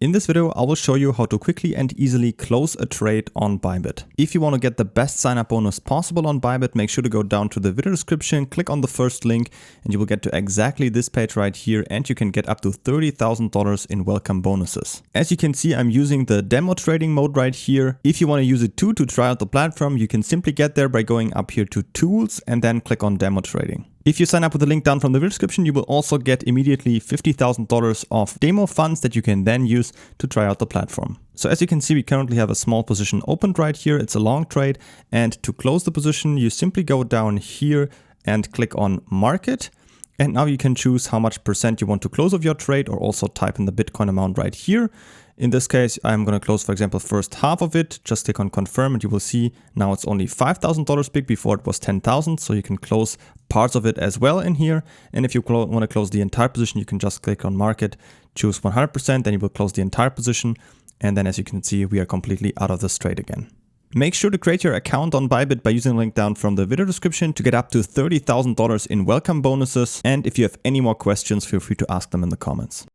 In this video, I will show you how to quickly and easily close a trade on Bybit. If you want to get the best sign-up bonus possible on Bybit, make sure to go down to the video description, click on the first link, and you will get to exactly this page right here, and you can get up to $30,000 in welcome bonuses. As you can see, I'm using the demo trading mode right here. If you want to use it too to try out the platform, you can simply get there by going up here to Tools and then click on Demo Trading. If you sign up with the link down from the video description, you will also get immediately $50,000 of demo funds that you can then use to try out the platform. So as you can see, we currently have a small position opened right here. It's a long trade. And to close the position, you simply go down here and click on Market. And now you can choose how much percent you want to close of your trade, or also type in the Bitcoin amount right here. In this case, I'm going to close, for example, first half of it. Just click on confirm and you will see now it's only $5,000 big. Before it was 10,000. So you can close parts of it as well in here. And if you want to close the entire position, you can just click on market, choose 100%, then you will close the entire position. And then as you can see, we are completely out of this trade again. Make sure to create your account on Bybit by using the link down from the video description to get up to $30,000 in welcome bonuses. And if you have any more questions, feel free to ask them in the comments.